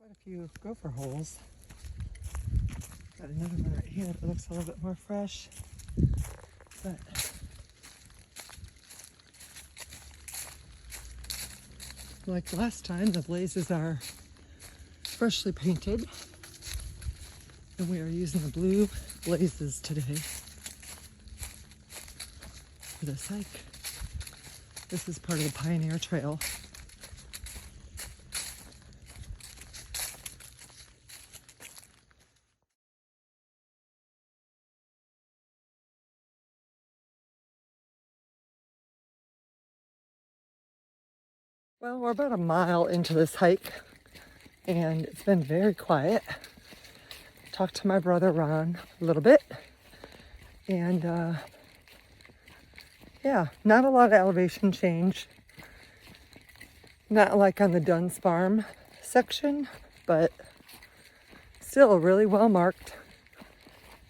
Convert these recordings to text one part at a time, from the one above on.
Quite a few gopher holes. Got another one right here that looks a little bit more fresh. But like last time, the blazes are freshly painted. And we are using the blue blazes today for this hike. This is part of the Pioneer Trail. Well, we're about a mile into this hike, and it's been very quiet. Talked to my brother Ron a little bit, and yeah, not a lot of elevation change. Not like on the Dunn's Farm section, but still really well marked.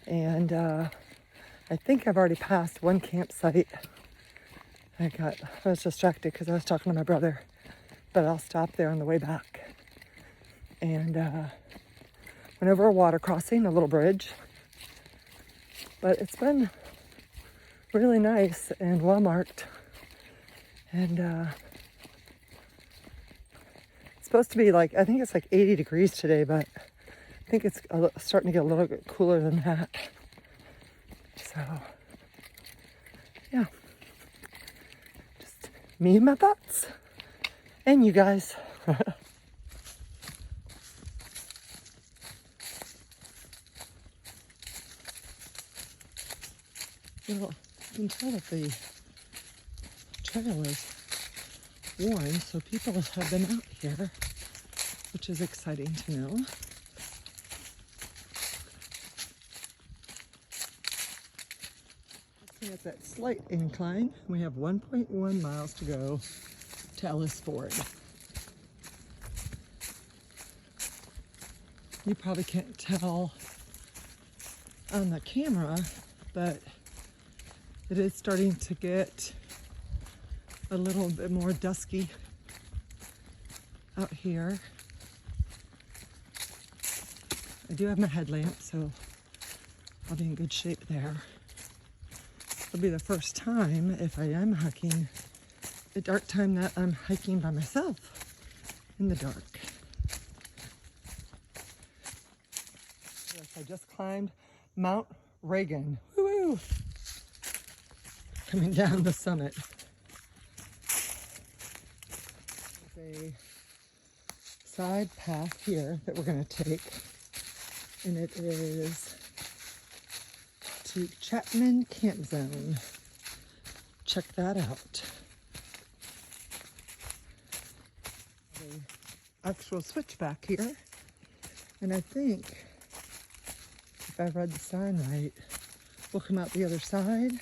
And I think I've already passed one campsite. I was distracted because I was talking to my brother, but I'll stop there on the way back. And went over a water crossing, a little bridge. But it's been really nice and well marked. And it's supposed to be like, I think it's like 80 degrees today, but I think it's starting to get a little bit cooler than that. So, yeah. Just me and my thoughts. And you guys. Well, you can tell that the trail is worn, so people have been out here, which is exciting to know. Looking at that slight incline, we have 1.1 miles to go to Ellis Ford. You probably can't tell on the camera, but it is starting to get a little bit more dusky out here. I do have my headlamp, so I'll be in good shape there. It'll be the first time, if I am hiking, the dark time that I'm hiking by myself in the dark. Yes, I just climbed Mount Reagan. Woo-woo! Coming down the summit. There's a side path here that we're going to take, and it is to Chapman Camp Zone. Check that out. An actual switchback here, and I think if I read the sign right, we'll come out the other side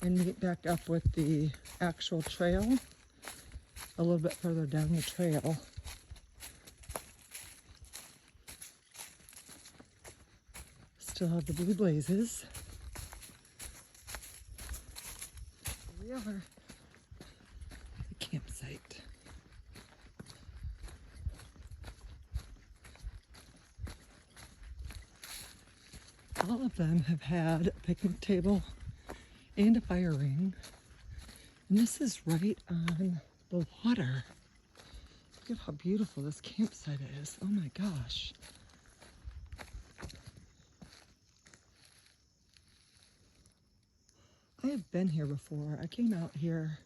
and meet back up with the actual trail a little bit further down the trail. Still have the blue blazes. Here we are, the campsite. All of them have had a picnic table and a fire ring. And this is right on the water. Look at how beautiful this campsite is. Oh my gosh. I have been here before. I came out here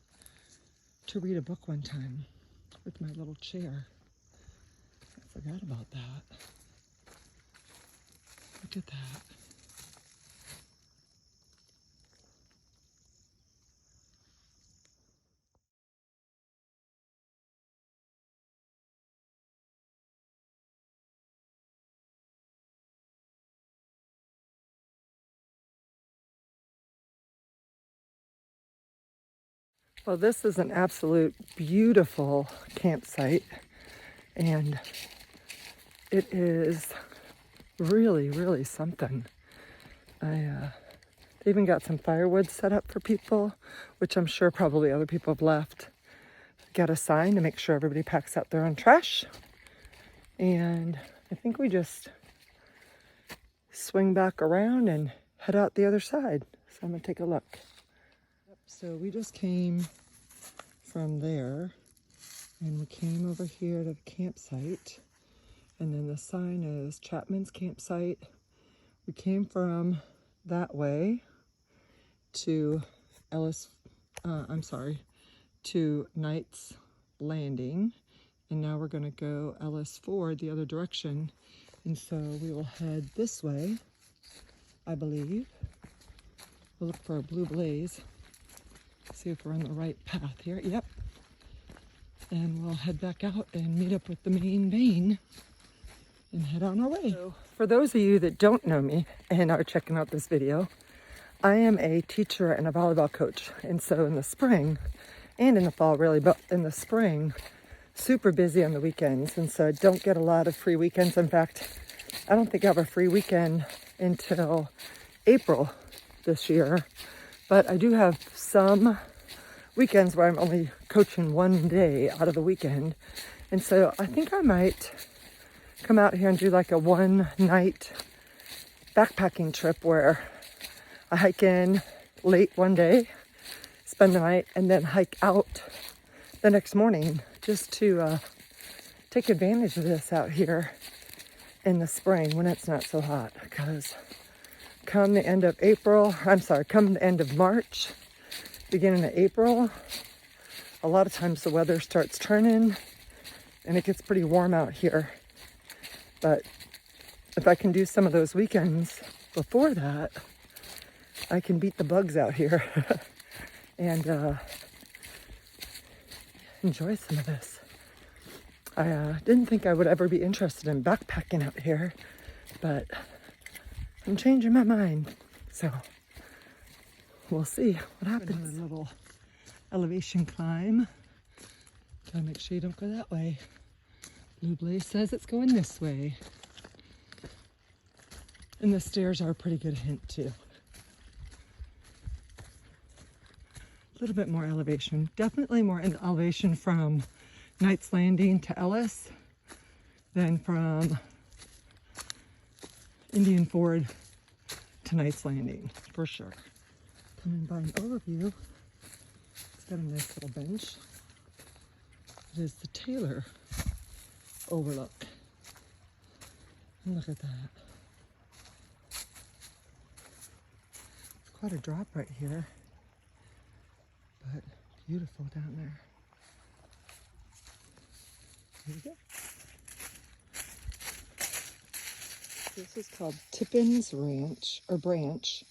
to read a book one time with my little chair. I forgot about that. Look at that. Well, this is an absolute beautiful campsite, and it is really, really something. They even got some firewood set up for people, which I'm sure probably other people have left. Got a sign to make sure everybody packs out their own trash. And I think we just swing back around and head out the other side. So I'm gonna take a look. So we just came from there and we came over here to the campsite. And then the sign is Chapman's Campsite. We came from that way to to Knight's Landing. And now we're gonna go Ellis Ford the other direction. And so we will head this way, I believe. We'll look for a blue blaze. See if we're on the right path here. Yep. And we'll head back out and meet up with the main vein and head on our way. So, for those of you that don't know me and are checking out this video, I am a teacher and a volleyball coach. And so in the spring and in the fall really, but in the spring, super busy on the weekends. And so I don't get a lot of free weekends. In fact, I don't think I have a free weekend until April this year. But I do have some weekends where I'm only coaching one day out of the weekend. And so I think I might come out here and do like a one-night backpacking trip where I hike in late one day, spend the night, and then hike out the next morning just to take advantage of this out here in the spring when it's not so hot. Because come the end of March, beginning of April, a lot of times the weather starts turning and it gets pretty warm out here. But if I can do some of those weekends before that, I can beat the bugs out here and enjoy some of this. I didn't think I would ever be interested in backpacking out here, but I'm changing my mind. So we'll see what happens. A little elevation climb. Gotta make sure you don't go that way. Blue Blaze says it's going this way. And the stairs are a pretty good hint too. A little bit more elevation. Definitely more elevation from Knight's Landing to Ellis than from Indian Ford to Knight's Landing, for sure. Coming by an overview. It's got a nice little bench. It is the Taylor Overlook. And look at that. It's quite a drop right here, but beautiful down there. Here we go. This is called Tippins Ranch, or Branch.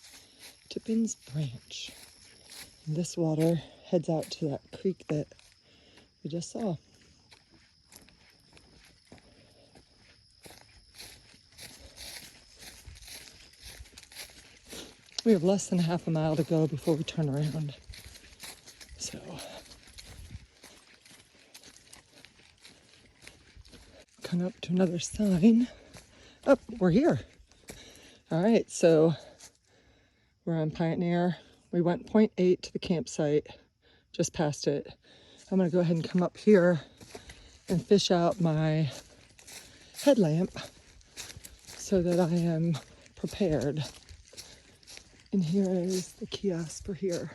Tippins Branch. And this water heads out to that creek that we just saw. We have less than half a mile to go before we turn around. So, come up to another sign. Oh, we're here. All right, so we're on Pioneer. We went 0.8 to the campsite, just past it. I'm gonna go ahead and come up here and fish out my headlamp so that I am prepared. And here is the kiosk for here.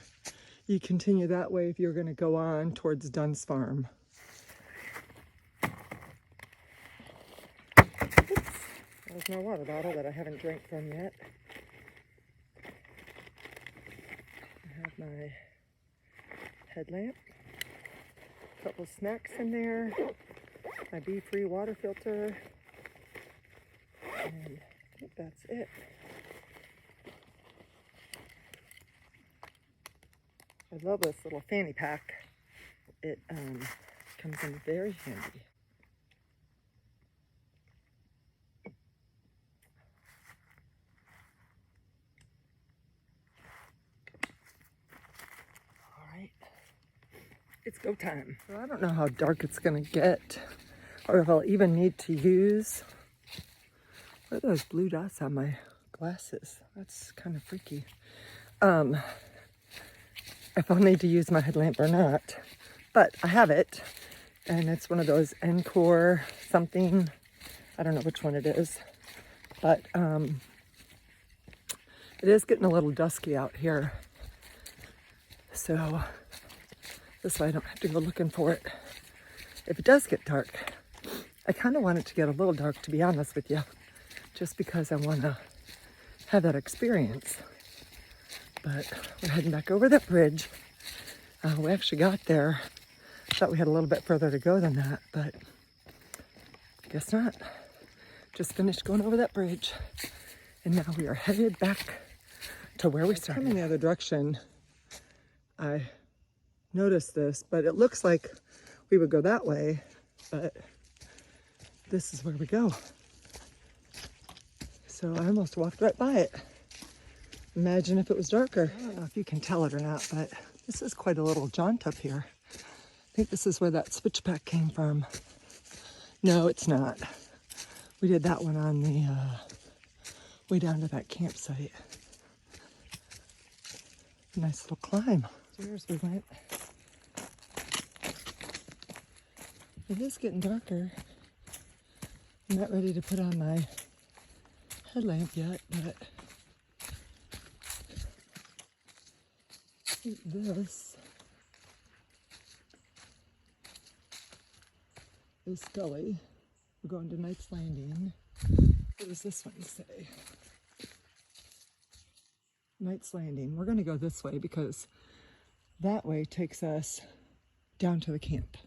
You continue that way if you're gonna go on towards Dunn's Farm. Oops. There's my water bottle that I haven't drank from yet. I have my headlamp, a couple snacks in there, my bee-free water filter, and I think that's it. I love this little fanny pack. It comes in very handy. All right, it's go time. So I don't know how dark it's gonna get, or if I'll even need to use. What are those blue dots on my glasses? That's kind of freaky. If I'll need to use my headlamp or not, but I have it, and it's one of those Encore something I don't know which one it is, but it is getting a little dusky out here. So this way I don't have to go looking for it. If it does get dark, I kind of want it to get a little dark, to be honest with you, just because I want to have that experience. But we're heading back over that bridge. We actually got there. Thought we had a little bit further to go than that, but guess not. Just finished going over that bridge, and now we are headed back to where we started. Coming the other direction, I noticed this, but it looks like we would go that way, but this is where we go. So I almost walked right by it. Imagine if it was darker. I don't know if you can tell it or not, but this is quite a little jaunt up here. I think this is where that switchback came from. No, it's not. We did that one on the way down to that campsite. Nice little climb. Here's we went. It is getting darker. I'm not ready to put on my headlamp yet, but this is Scully. We're going to Knight's Landing. What does this one say? Knight's Landing. We're going to go this way because that way takes us down to the camp,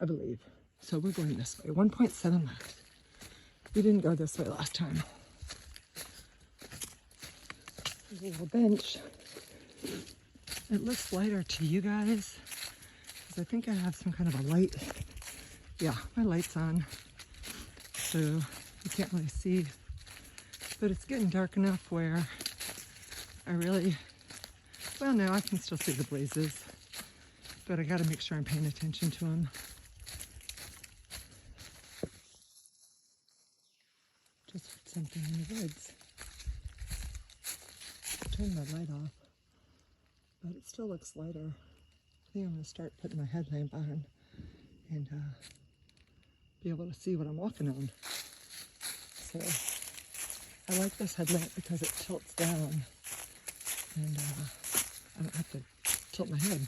I believe. So we're going this way. 1.7 miles. We didn't go this way last time. There's a little bench. It looks lighter to you guys because I think I have some kind of a light. Yeah, my light's on, so you can't really see. But it's getting dark enough where I really, well, no, I can still see the blazes, but I got to make sure I'm paying attention to them. Just heard something in the woods. Turn my light off, but it still looks lighter. I think I'm going to start putting my headlamp on and be able to see what I'm walking on. So I like this headlamp because it tilts down and I don't have to tilt my head.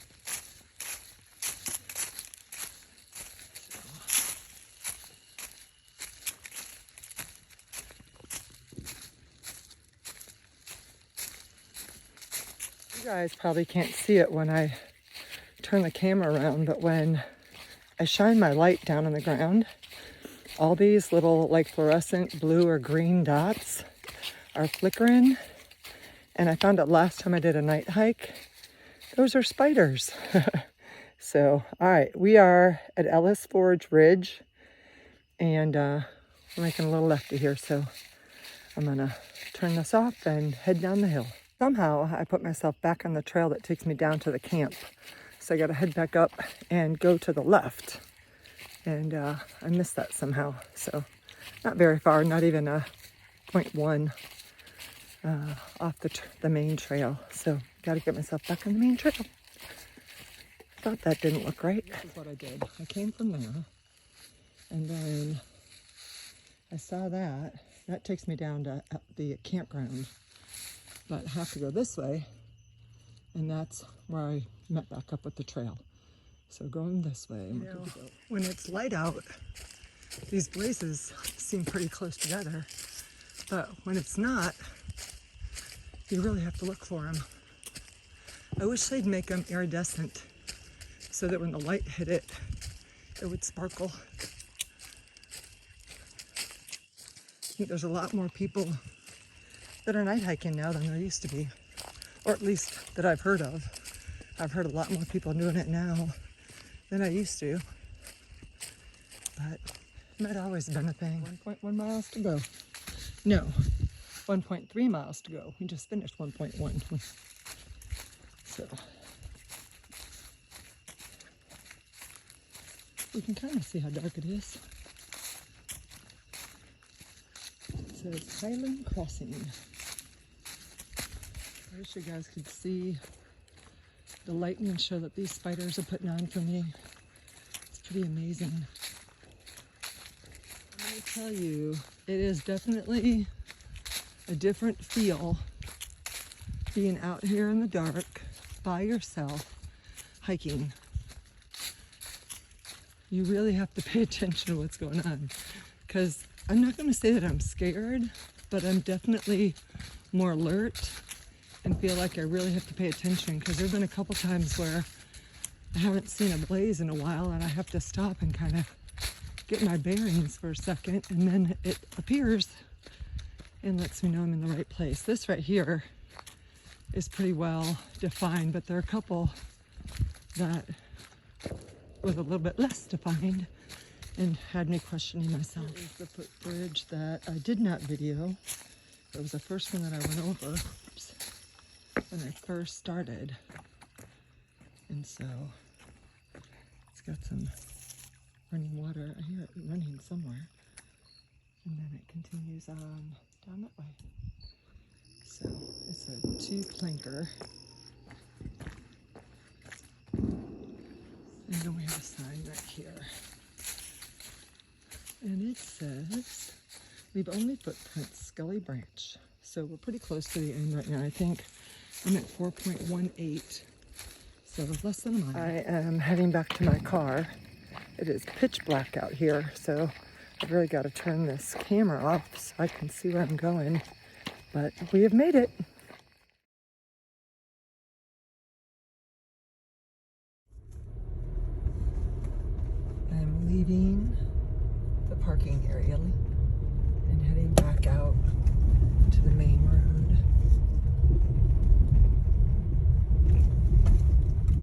You guys probably can't see it when I turn the camera around, but when I shine my light down on the ground, all these little like fluorescent blue or green dots are flickering. And I found out last time I did a night hike, those are spiders. So, all right, we are at Ellis Ford Ridge, and we're making a little lefty here. So I'm gonna turn this off and head down the hill. Somehow I put myself back on the trail that takes me down to the camp. So I gotta head back up and go to the left. And I missed that somehow. So not very far, not even a 0.1 off the main trail. So gotta get myself back on the main trail. Thought that didn't look right. This is what I did. I came from there, and then I saw that. That takes me down to the campground. But I have to go this way, and that's where I met back up with the trail. So going this way, and we're good to go. When it's light out, these blazes seem pretty close together. But when it's not, you really have to look for them. I wish they'd make them iridescent so that when the light hit it, it would sparkle. I think there's a lot more people that are night hiking now than there used to be, or at least that I've heard of. I've heard a lot more people doing it now than I used to, but it might always have been a thing. 1.1 miles to go. No, 1.3 miles to go. We just finished 1.1. So you can kind of see how dark it is. It says Highland Crossing. I wish you guys could see the lightning show that these spiders are putting on for me. It's pretty amazing. I tell you, it is definitely a different feel being out here in the dark by yourself hiking. You really have to pay attention to what's going on, because I'm not going to say that I'm scared, but I'm definitely more alert and feel like I really have to pay attention, because there have been a couple times where I haven't seen a blaze in a while and I have to stop and kind of get my bearings for a second, and then it appears and lets me know I'm in the right place. This right here is pretty well defined, but there are a couple that was a little bit less defined and had me questioning myself. This is the footbridge that I did not video. It was the first one that I went over when I first started. And so it's got some running water. I hear it running somewhere. And then it continues on down that way. So it's a 2-planker. And then we have a sign right here. And it says, leave only footprints, Scully Branch. So we're pretty close to the end right now. I think I'm at 4.18. So less than a mile. I am heading back to my car. It is pitch black out here, so I've really got to turn this camera off so I can see where I'm going. But we have made it. I'm leaving the parking area and heading back out to the main road.